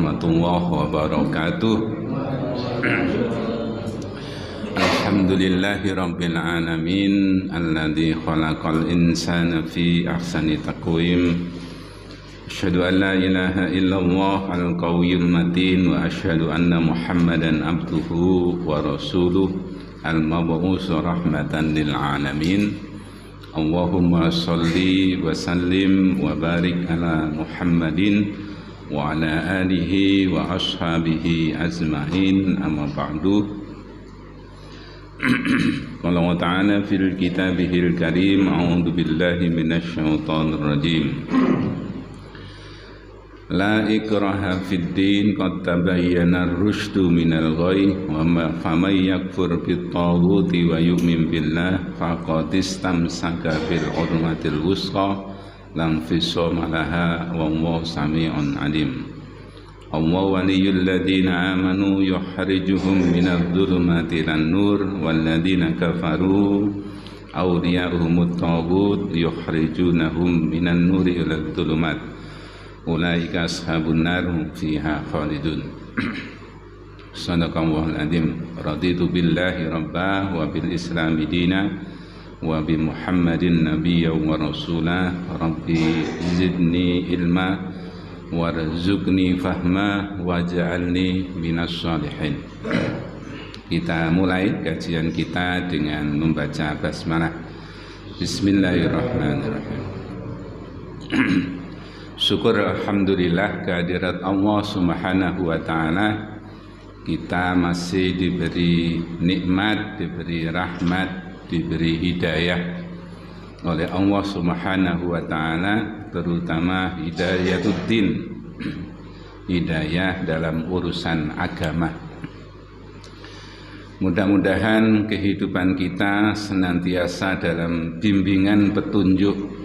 warahmatullahi wabarakatuh. Alhamdulillahi rabbil alamin alladzi khalaqal insana fi ahsani taqwim. Asyhadu an la ilaha illallah al-qawiyyul matin wa asyhadu anna Muhammadan abduhu wa rasuluh al-mab'uts rahmatan lil alamin. Allahumma salli wa sallim wa barik ala Muhammadin wa ala alihi wa ashabihi azma'in, amma ba'du. Qala Allah ta'ala fil kitabihil karim, a'udzu billahi minasy syaithanir rajim. La ikraha fid din, qad tabayyana ar-rusydu minal ghayy, wa faman yakfur bit-taghuti wa yu'min billah faqad istamsaka bil urwatil wusqa lam fisama laha wallahu sami'un alim. Allahu waliyyul ladzina amanu yukhrijuhum minadh dhulumati ilan nur wal ladzina kafaru awliya'uhumut taghut yukhrijunahum minan nuri ilal dhulumat ulaika ashabun nar fiha khalidun. Sadaqallahul adzim. Raditu billahi rabba wa bil islami dina wa bi Muhammadin nabiyya wa rasula. Rabbi zidni ilma warzuqni fahma waj'alni minas shalihin. Kita mulai kajian kita dengan membaca basmalah. Bismillahirrahmanirrahim. Syukur alhamdulillah kehadirat Allah Subhanahu wa taala, kita masih diberi nikmat, diberi rahmat, diberi hidayah oleh Allah Subhanahu wa taala, terutama hidayatul-din, hidayah dalam urusan agama. Mudah-mudahan kehidupan kita senantiasa dalam bimbingan petunjuk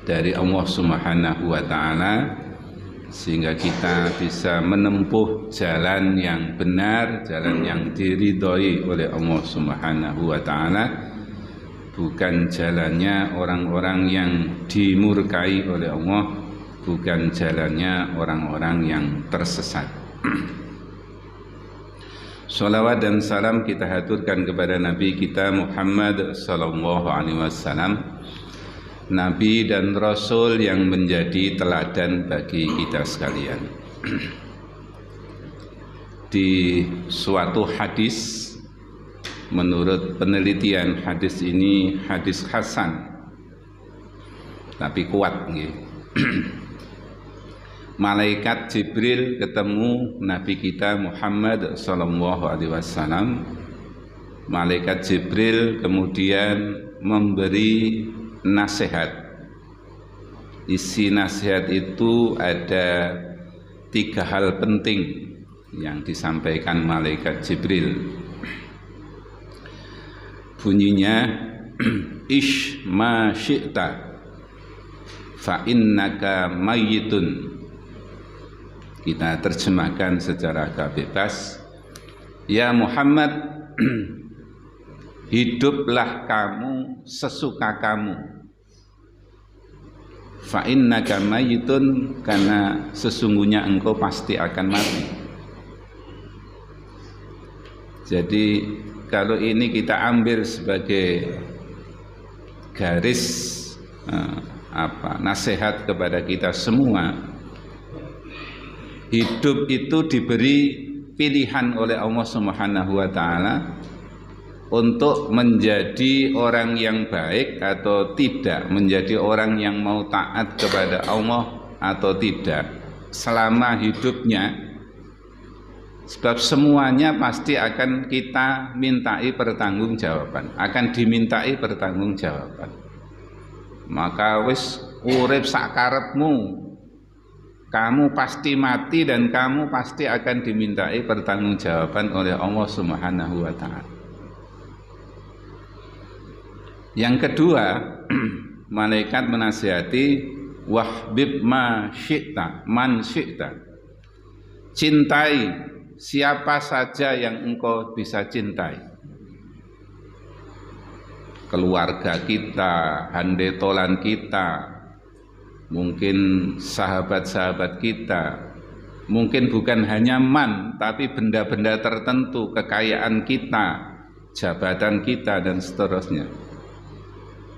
dari Allah Subhanahu wa taala, sehingga kita bisa menempuh jalan yang benar, jalan yang diridhoi oleh Allah Subhanahu wa taala, bukan jalannya orang-orang yang dimurkai oleh Allah, bukan jalannya orang-orang yang tersesat. Shalawat dan salam kita haturkan kepada Nabi kita Muhammad sallallahu alaihi wasallam, Nabi dan Rasul yang menjadi teladan bagi kita sekalian. Di suatu hadis, menurut penelitian hadis ini hadis hasan, tapi kuat nggih. Malaikat Jibril ketemu Nabi kita Muhammad sallallahu alaihi wasallam. Malaikat Jibril kemudian memberi nasihat. Isi nasihat itu ada 3 hal penting yang disampaikan malaikat Jibril. Bunyinya, ish ma syi'ta fa innaka mayyitun. Kita terjemahkan secara agak bebas. Ya Muhammad, hiduplah kamu sesuka kamu. Fa innaka mayyitun, karena sesungguhnya engkau pasti akan mati. Jadi kalau ini kita ambil sebagai garis nasihat kepada kita semua, hidup itu diberi pilihan oleh Allah Subhanahu wa taala untuk menjadi orang yang baik atau tidak, menjadi orang yang mau taat kepada Allah atau tidak selama hidupnya. Sebab semuanya pasti akan kita mintai pertanggungjawaban, akan dimintai pertanggungjawaban. Maka wis urip sakarepmu, kamu pasti mati dan kamu pasti akan dimintai pertanggungjawaban oleh Allah Subhanahu wa taala. Yang kedua, malaikat menasihati wahbib ma syi'ta, man syi'ta. Cintai siapa saja yang engkau bisa cintai. Keluarga kita, handetolan kita, mungkin sahabat-sahabat kita Mungkin bukan hanya man, tapi benda-benda tertentu, kekayaan kita, jabatan kita, dan seterusnya.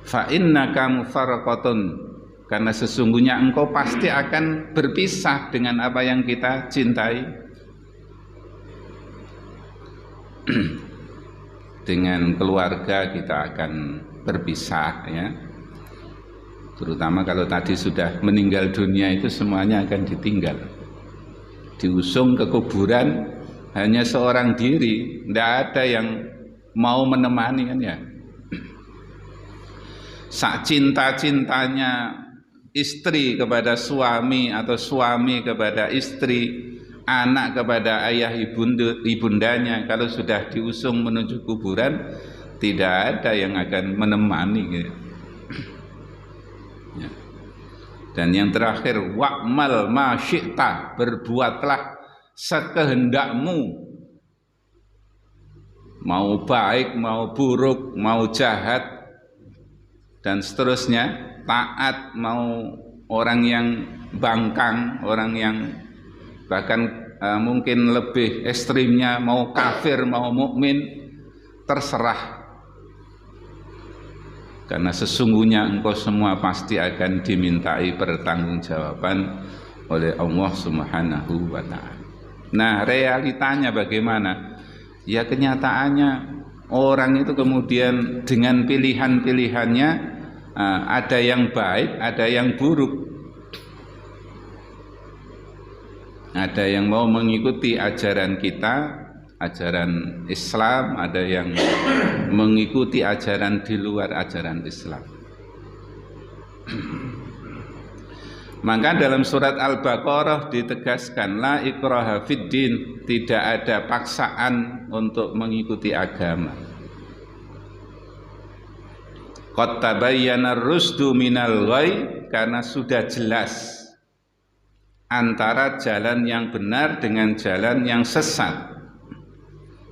Fa innaka mufarraqatun, karena sesungguhnya engkau pasti akan berpisah dengan apa yang kita cintai. Dengan keluarga kita akan berpisah, ya. Terutama kalau tadi sudah meninggal dunia, itu semuanya akan ditinggal, diusung ke kuburan, hanya seorang diri, tidak ada yang mau menemani, kan ya. Sak cinta-cintanya istri kepada suami atau suami kepada istri, anak kepada ayah ibundanya, kalau sudah diusung menuju kuburan, tidak ada yang akan menemani, gitu. Ya. Dan yang terakhir, wa'mal ma syi'ta, berbuatlah sekehendakmu, mau baik, mau buruk, mau jahat, dan seterusnya, taat, mau orang yang bangkang, orang yang bahkan mungkin lebih ekstrimnya, mau kafir, mau mukmin, terserah. Karena sesungguhnya engkau semua pasti akan dimintai pertanggungjawaban oleh Allah Subhanahu wa ta'ala. Nah, realitanya bagaimana? Ya, kenyataannya orang itu kemudian dengan pilihan-pilihannya, ada yang baik, ada yang buruk. Ada yang mau mengikuti ajaran kita, ajaran Islam, ada yang mengikuti ajaran di luar ajaran Islam. Maka dalam surat Al-Baqarah ditegaskan, la ikraha fiddin, tidak ada paksaan untuk mengikuti agama. Qad tabayyana ar-rusdu minal ghayy, karena sudah jelas antara jalan yang benar dengan jalan yang sesat.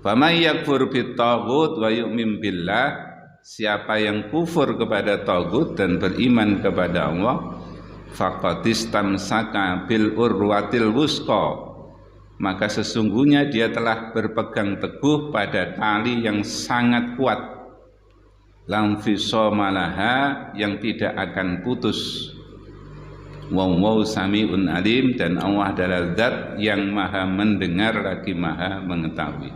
Faman yakfur bit-taghut wa yu'min billah, siapa yang kufur kepada taghut dan beriman kepada Allah, faqad istamsaka bil urwatil wusqa, maka sesungguhnya dia telah berpegang teguh pada tali yang sangat kuat, lam fisama laha, yang tidak akan putus. Wallahu sami'un alim, dan Allah adalah zat yang maha mendengar lagi maha mengetahui.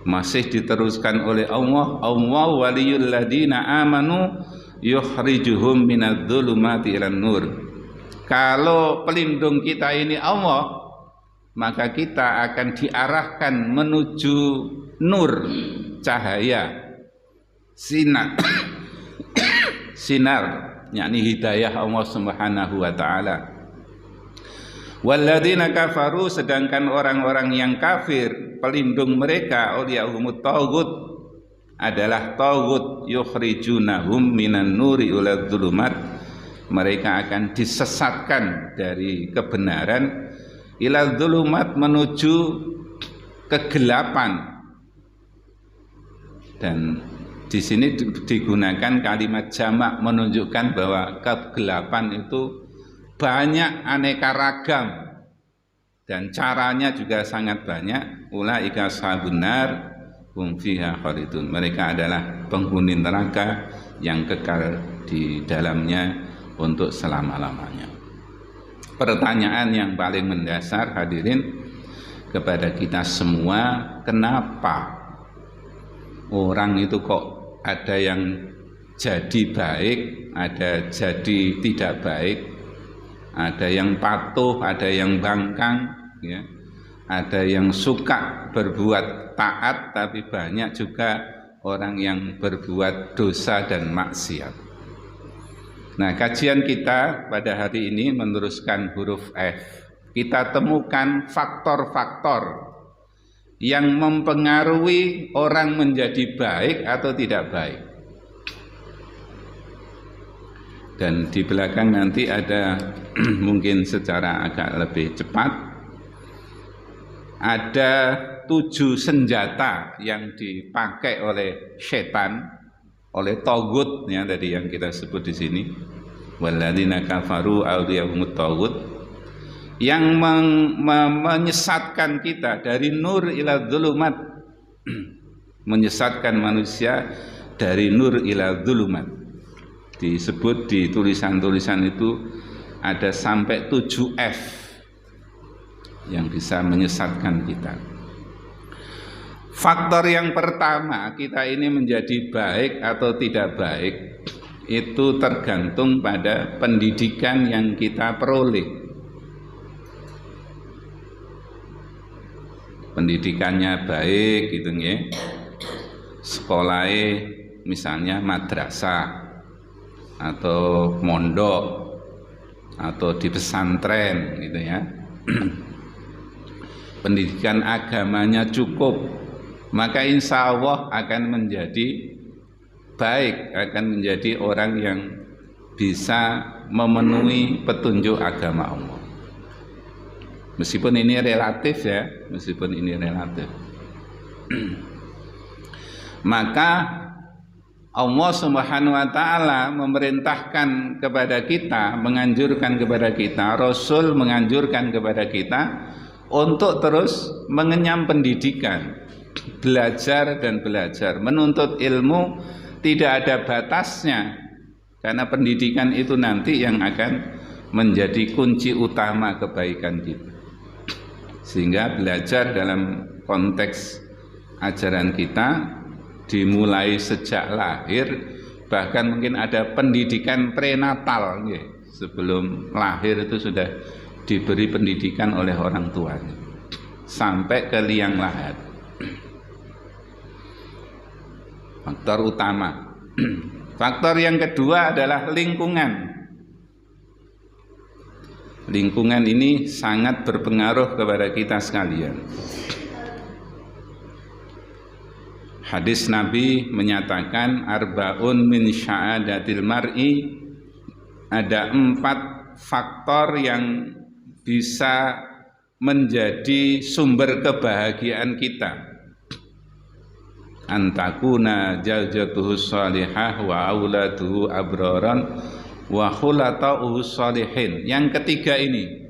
Masih diteruskan oleh Allah, Allah waliyul ladina amanu yukhrijuhum minadh-dhulumati ilan nur. Kalau pelindung kita ini Allah, maka kita akan diarahkan menuju nur, cahaya, sinar, sinar, yakni hidayah Allah Subhanahu wa ta'ala. Walladzina kafaru, sedangkan orang-orang yang kafir, pelindung mereka awliyahumut taghut, adalah taghut, yukhrijunahum minan nuri ilal dzulumat, mereka akan disesatkan dari kebenaran, ilal dzulumat, menuju kegelapan. Dan di sini digunakan kalimat jamak menunjukkan bahwa kegelapan itu banyak, aneka ragam, dan caranya juga sangat banyak. Ulaika ashabun nar hum fiha khalidun, mereka adalah penghuni neraka yang kekal di dalamnya untuk selama-lamanya. Pertanyaan yang paling mendasar, hadirin, kepada kita semua, kenapa orang itu kok ada yang jadi baik, ada jadi tidak baik, ada yang patuh, ada yang bangkang, ya. Ada yang suka berbuat taat, tapi banyak juga orang yang berbuat dosa dan maksiat. Nah, kajian kita pada hari ini meneruskan huruf F. Kita temukan faktor-faktor yang mempengaruhi orang menjadi baik atau tidak baik. Dan di belakang nanti ada mungkin secara agak lebih cepat, ada 7 senjata yang dipakai oleh setan, oleh taghut, ya, tadi yang kita sebut di sini, walladzina kafaru awliyahumut taghut, yang menyesatkan kita dari nur ila dzulumat, menyesatkan manusia dari nur ila dzulumat. Disebut di tulisan-tulisan itu ada sampai 7F yang bisa menyesatkan kita. Faktor yang pertama kita ini menjadi baik atau tidak baik itu tergantung pada pendidikan yang kita peroleh. Pendidikannya baik gitu ya, sekolahnya misalnya madrasah atau mondok atau di pesantren gitu ya. Pendidikan agamanya cukup, maka insya Allah akan menjadi baik, akan menjadi orang yang bisa memenuhi petunjuk agama Allah. Meskipun ini relatif ya, meskipun ini relatif. Maka Allah Subhanahu wa taala memerintahkan kepada kita, menganjurkan kepada kita, Rasul menganjurkan kepada kita untuk terus mengenyam pendidikan, belajar dan belajar, menuntut ilmu tidak ada batasnya, karena pendidikan itu nanti yang akan menjadi kunci utama kebaikan kita. Sehingga belajar dalam konteks ajaran kita dimulai sejak lahir, bahkan mungkin ada pendidikan prenatal ya. Sebelum lahir itu sudah diberi pendidikan oleh orang tuanya sampai ke liang lahat. Faktor utama. Faktor yang kedua adalah lingkungan. Lingkungan ini sangat berpengaruh kepada kita sekalian. Hadis Nabi menyatakan arba'un min sya'adatil mar'i, ada 4 faktor yang bisa menjadi sumber kebahagiaan kita. Antakuna jaljatuhu shalihah wa auladuhu abroran wa khulata'uhu shalihin. Yang ketiga ini,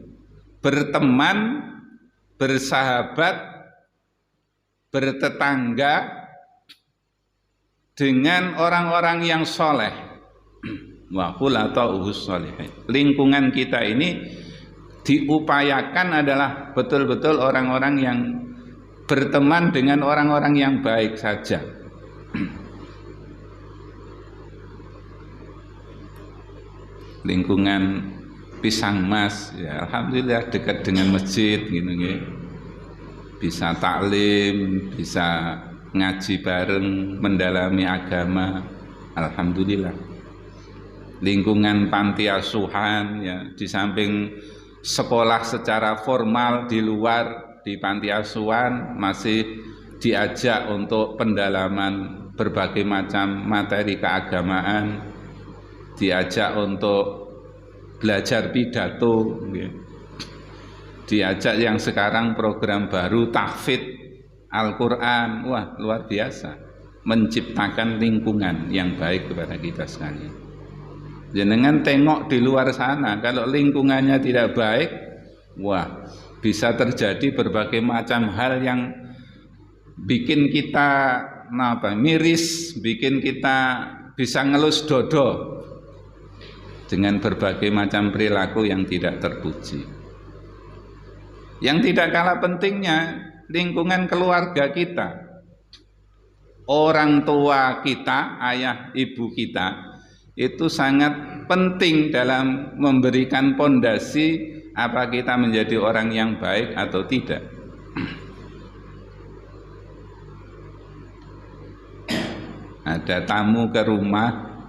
berteman, bersahabat, bertetangga dengan orang-orang yang soleh. Wa khulata'uhu shalihin. Lingkungan kita ini diupayakan adalah betul-betul orang-orang yang berteman dengan orang-orang yang baik saja. Lingkungan Pisang Mas ya, alhamdulillah dekat dengan masjid gitu ya. Bisa taklim, bisa ngaji bareng, mendalami agama, alhamdulillah. Lingkungan panti asuhan ya, di samping sekolah secara formal di luar, di panti asuhan masih diajak untuk pendalaman berbagai macam materi keagamaan, diajak untuk belajar pidato, diajak yang sekarang program baru tahfidz Al-Quran. Wah, luar biasa, menciptakan lingkungan yang baik kepada kita sekalian. Jangan tengok di luar sana, kalau lingkungannya tidak baik, wah, bisa terjadi berbagai macam hal yang bikin kita miris, bikin kita bisa ngelus dodo dengan berbagai macam perilaku yang tidak terpuji. Yang tidak kalah pentingnya, lingkungan keluarga kita, orang tua kita, ayah ibu kita, itu sangat penting dalam memberikan pondasi apa kita menjadi orang yang baik atau tidak. Ada tamu ke rumah,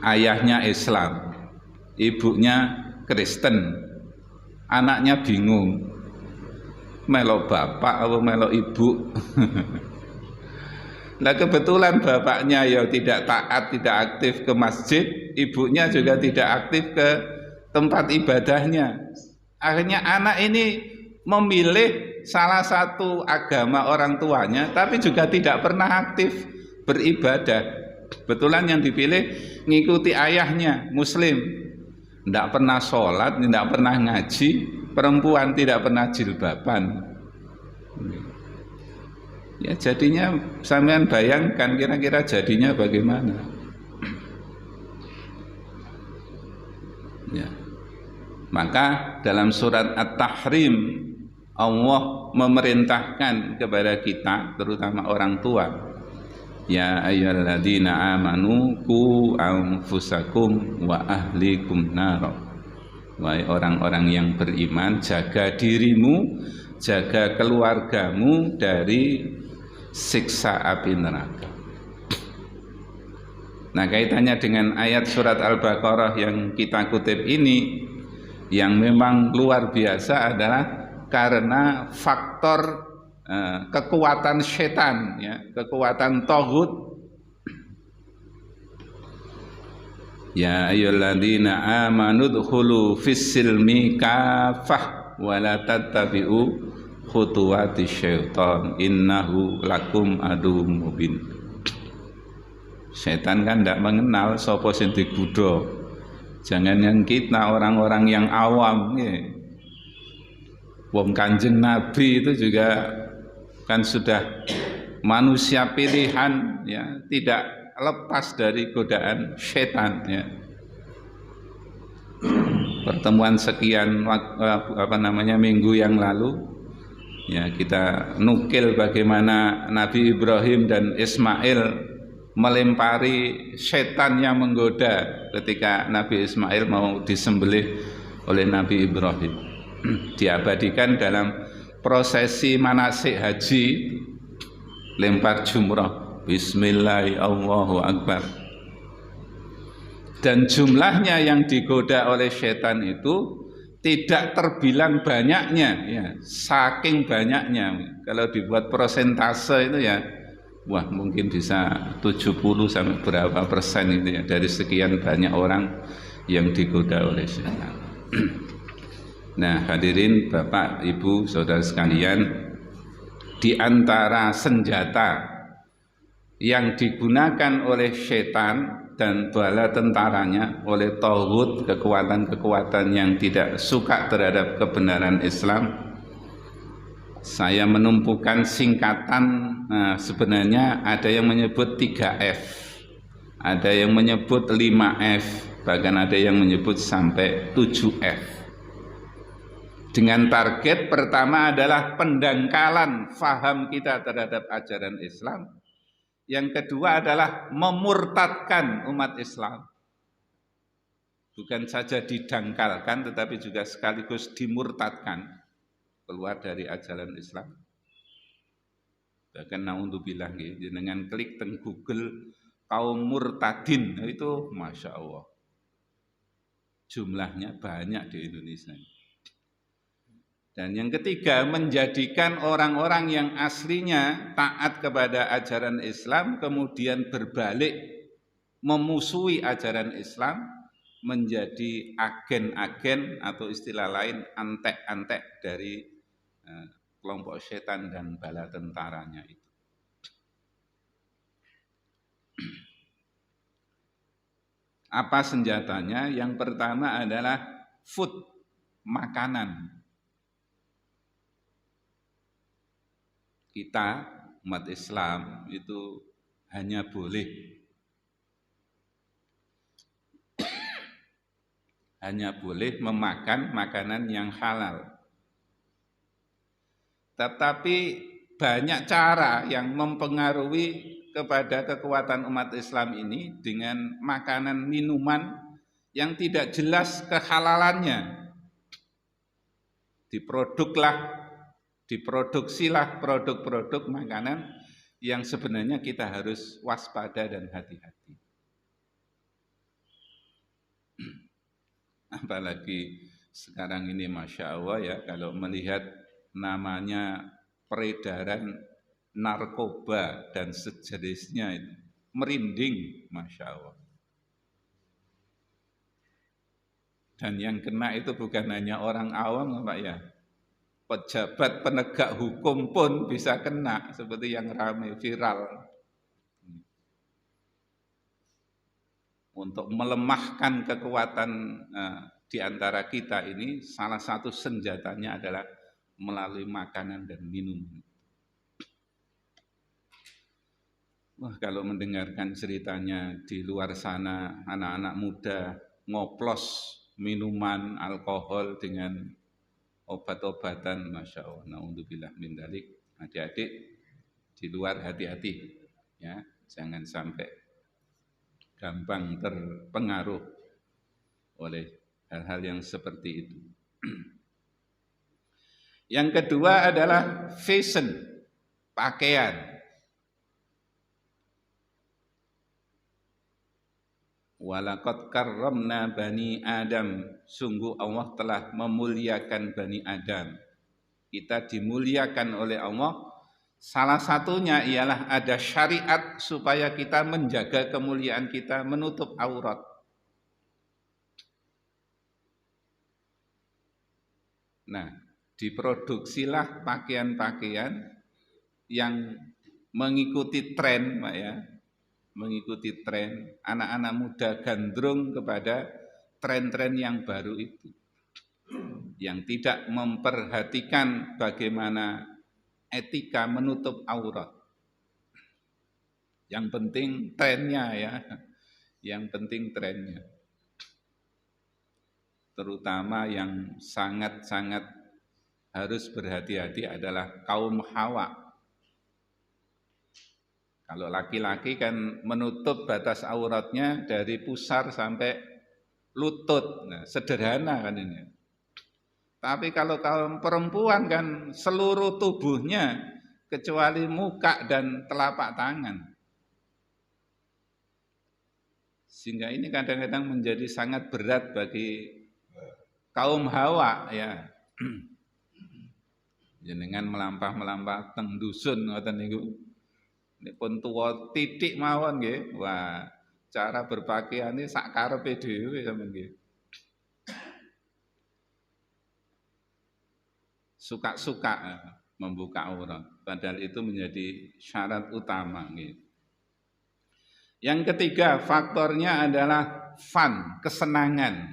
ayahnya Islam, ibunya Kristen, anaknya bingung, melok bapak atau melok ibu. Nah kebetulan bapaknya ya tidak taat, tidak aktif ke masjid, ibunya juga tidak aktif ke tempat ibadahnya. Akhirnya anak ini memilih salah satu agama orang tuanya, tapi juga tidak pernah aktif beribadah. Kebetulan yang dipilih ngikuti ayahnya, Muslim, tidak pernah sholat, tidak pernah ngaji, perempuan tidak pernah jilbaban. Ya jadinya sampean bayangkan kira-kira jadinya bagaimana. Ya. Maka dalam surat At-Tahrim Allah memerintahkan kepada kita, terutama orang tua, ya ayyuhalladzina amanu qu anfusakum wa ahlikum nar. Wahai orang-orang yang beriman, jaga dirimu, jaga keluargamu dari siksa api neraka. Nah, kaitannya dengan ayat surat Al-Baqarah yang kita kutip ini, yang memang luar biasa adalah karena faktor kekuatan setan, ya, kekuatan taghut. Ya ayyuhalladzina amanu dkhulu fis-silmi kafah wa la tattabi'u khutuwatis syaitan innahu lakum aduwwum mubin. Setan kan tidak mengenal sapa sing digodha. Jangan yang kita orang-orang yang awam, ya. Wong Kanjeng Nabi itu juga kan sudah manusia pilihan, ya, tidak lepas dari godaan setan, ya. Pertemuan sekian minggu yang lalu, ya, kita nukil bagaimana Nabi Ibrahim dan Ismail melempari setan yang menggoda ketika Nabi Ismail mau disembelih oleh Nabi Ibrahim. Diabadikan dalam prosesi manasik haji, lempar jumrah, bismillahirrahmanirrahim, Allahu akbar. Dan jumlahnya yang digoda oleh setan itu tidak terbilang banyaknya, ya, saking banyaknya. Kalau dibuat persentase itu, ya, wah, mungkin bisa 70 sampai berapa persen itu, ya, dari sekian banyak orang yang digoda oleh setan. Nah, hadirin Bapak, Ibu, saudara sekalian, di antara senjata yang digunakan oleh setan dan bala tentaranya, oleh taghut, kekuatan-kekuatan yang tidak suka terhadap kebenaran Islam, saya menumpukan singkatan. Nah, sebenarnya ada yang menyebut 3F, ada yang menyebut 5F, bahkan ada yang menyebut sampai 7F. Dengan target pertama adalah pendangkalan faham kita terhadap ajaran Islam. Yang kedua adalah memurtadkan umat Islam. Bukan saja didangkalkan, tetapi juga sekaligus dimurtadkan, keluar dari ajaran Islam. Bahkan naudzubillah, dengan klik teng Google kaum murtadin, itu Masya Allah, jumlahnya banyak di Indonesia. Dan yang ketiga, menjadikan orang-orang yang aslinya taat kepada ajaran Islam kemudian berbalik memusuhi ajaran Islam, menjadi agen-agen atau istilah lain antek-antek dari kelompok setan dan bala tentaranya itu. Apa senjatanya? Yang pertama adalah food, makanan. Kita umat Islam itu hanya boleh memakan makanan yang halal. Tetapi banyak cara yang mempengaruhi kepada kekuatan umat Islam ini dengan makanan minuman yang tidak jelas kehalalannya. Diproduksilah produk-produk makanan yang sebenarnya kita harus waspada dan hati-hati. Apalagi sekarang ini Masya Allah, ya, kalau melihat namanya peredaran narkoba dan sejenisnya itu merinding, Masya Allah. Dan yang kena itu bukan hanya orang awam, Pak, ya, pejabat penegak hukum pun bisa kena, seperti yang ramai viral. Untuk melemahkan kekuatan di antara kita ini salah satu senjatanya adalah melalui makanan dan minuman. Wah, kalau mendengarkan ceritanya di luar sana, anak-anak muda ngoplos minuman alkohol dengan obat-obatan, Masya Allah, na'udzubillah min dzalik. Adik-adik di luar hati-hati, ya, jangan sampai gampang terpengaruh oleh hal-hal yang seperti itu. Yang kedua adalah fashion, pakaian. Walaqad karramna bani Adam, sungguh Allah telah memuliakan bani Adam. Kita dimuliakan oleh Allah. Salah satunya ialah ada syariat supaya kita menjaga kemuliaan kita, menutup aurat. Nah, diproduksilah pakaian-pakaian yang mengikuti tren, Pak ya. Mengikuti tren, anak-anak muda gandrung kepada tren-tren yang baru itu, yang tidak memperhatikan bagaimana etika menutup aurat. Yang penting trennya ya, yang penting trennya. Terutama yang sangat-sangat harus berhati-hati adalah kaum Hawa. Kalau laki-laki kan menutup batas auratnya dari pusar sampai lutut, nah, sederhana kan ini. Tapi kalau kaum perempuan kan seluruh tubuhnya kecuali muka dan telapak tangan. Sehingga ini kadang-kadang menjadi sangat berat bagi kaum Hawa ya. Jenengan melampah-melampah teng dusun ngoten niku. Nek pun tuwa titik mawon nggih. Wah, cara berpakaiane sak karepe dhewe sampeyan nggih. Suka-suka membuka aurat, padahal itu menjadi syarat utama nggih. Yang ketiga, faktornya adalah fun, kesenangan.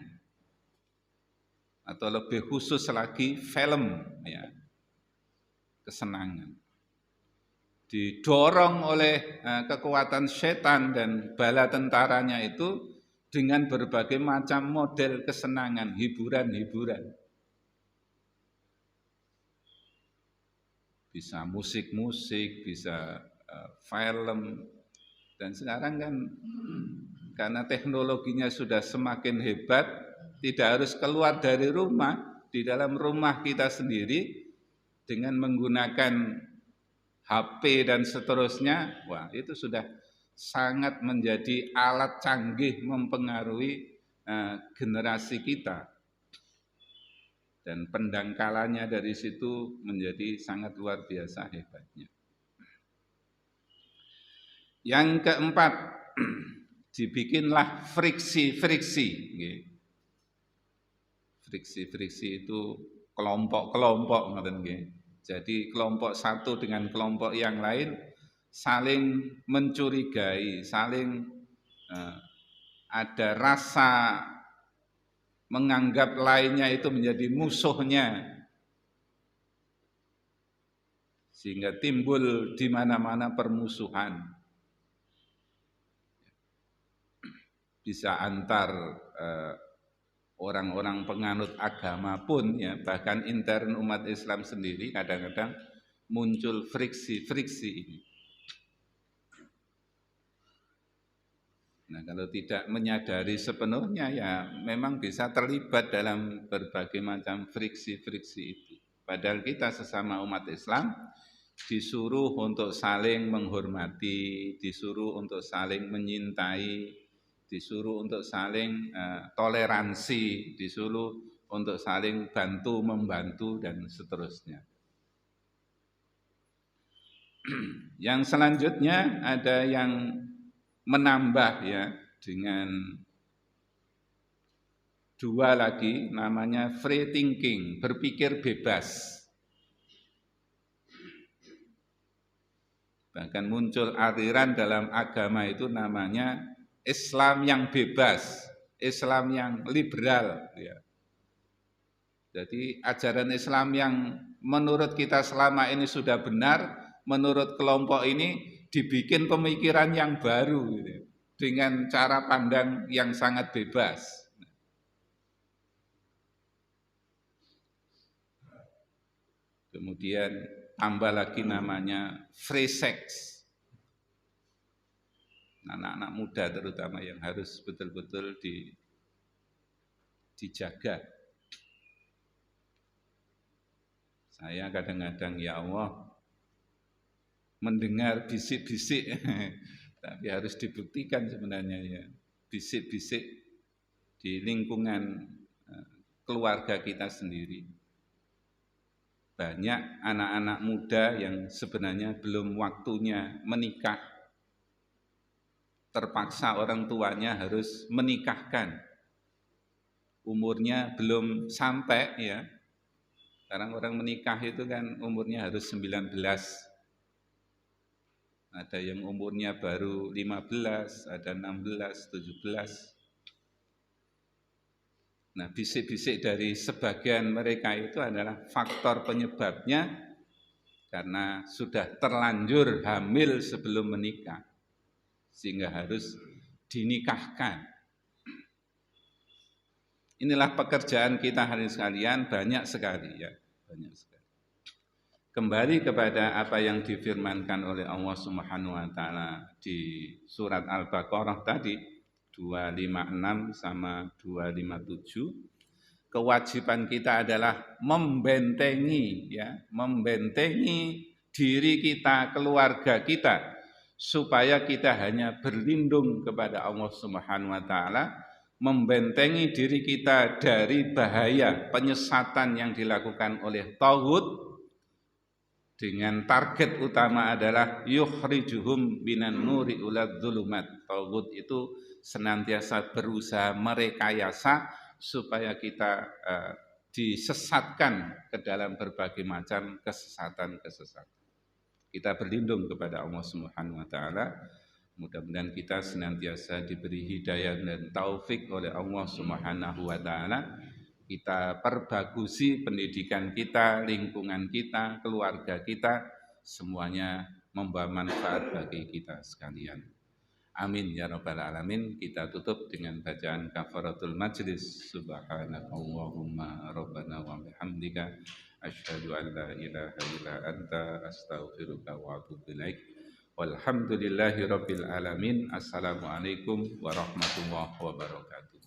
Atau lebih khusus lagi film ya. Kesenangan. Didorong oleh kekuatan setan dan bala tentaranya itu dengan berbagai macam model kesenangan, hiburan-hiburan. Bisa musik-musik, bisa film, dan sekarang kan karena teknologinya sudah semakin hebat, tidak harus keluar dari rumah, di dalam rumah kita sendiri dengan menggunakan HP dan seterusnya, wah itu sudah sangat menjadi alat canggih mempengaruhi generasi kita. Dan pendangkalannya dari situ menjadi sangat luar biasa hebatnya. Yang keempat, dibikinlah friksi-friksi. Friksi-friksi itu kelompok-kelompok, jadi kelompok satu dengan kelompok yang lain saling mencurigai, saling ada rasa menganggap lainnya itu menjadi musuhnya, sehingga timbul di mana-mana permusuhan. Bisa antar orang-orang penganut agama pun ya, bahkan intern umat Islam sendiri kadang-kadang muncul friksi-friksi ini. Nah, kalau tidak menyadari sepenuhnya ya memang bisa terlibat dalam berbagai macam friksi-friksi itu. Padahal kita sesama umat Islam disuruh untuk saling menghormati, disuruh untuk saling menyintai, disuruh untuk saling toleransi, disuruh untuk saling bantu-membantu dan seterusnya. Yang selanjutnya ada yang menambah ya dengan dua lagi, namanya free thinking, berpikir bebas. Bahkan muncul aliran dalam agama itu namanya Islam yang bebas, Islam yang liberal. Ya. Jadi ajaran Islam yang menurut kita selama ini sudah benar, menurut kelompok ini dibikin pemikiran yang baru gitu, dengan cara pandang yang sangat bebas. Kemudian tambah lagi namanya free sex. Anak-anak muda terutama yang harus betul-betul dijaga. Saya kadang-kadang ya Allah mendengar bisik-bisik, tapi harus dibuktikan sebenarnya ya, bisik-bisik di lingkungan keluarga kita sendiri. Banyak anak-anak muda yang sebenarnya belum waktunya menikah, terpaksa orang tuanya harus menikahkan, umurnya belum sampai ya. Sekarang orang menikah itu kan umurnya harus 19. Ada yang umurnya baru 15, ada 16, 17. Nah, bisik-bisik dari sebagian mereka itu adalah faktor penyebabnya karena sudah terlanjur hamil sebelum menikah, sehingga harus dinikahkan. Inilah pekerjaan kita hari sekalian, banyak sekali ya, banyak sekali. Kembali kepada apa yang difirmankan oleh Allah Subhanahu wa taala di surat Al-Baqarah tadi 256 sama 257. Kewajiban kita adalah membentengi ya, membentengi diri kita, keluarga kita, supaya kita hanya berlindung kepada Allah Subhanahu wa taala, membentengi diri kita dari bahaya penyesatan yang dilakukan oleh taghut, dengan target utama adalah yukhrijuhum binan nuri ulad dzulumat. Taghut itu senantiasa berusaha merekayasa supaya kita disesatkan ke dalam berbagai macam kesesatan-kesesatan. Kita berlindung kepada Allah Subhanahu wa taala. Mudah-mudahan kita senantiasa diberi hidayah dan taufik oleh Allah Subhanahu wa taala. Kita perbagusi pendidikan kita, lingkungan kita, keluarga kita, semuanya membawa manfaat bagi kita sekalian. Amin ya rabbal alamin. Kita tutup dengan bacaan kafaratul majlis. Subhanakallahumma rabbana wa bihamdika asyhadu an la ilaha illa anta astaghfiruka wa atubu ilaik. Walhamdulillahi rabbil alamin. Assalamualaikum warahmatullahi wabarakatuh.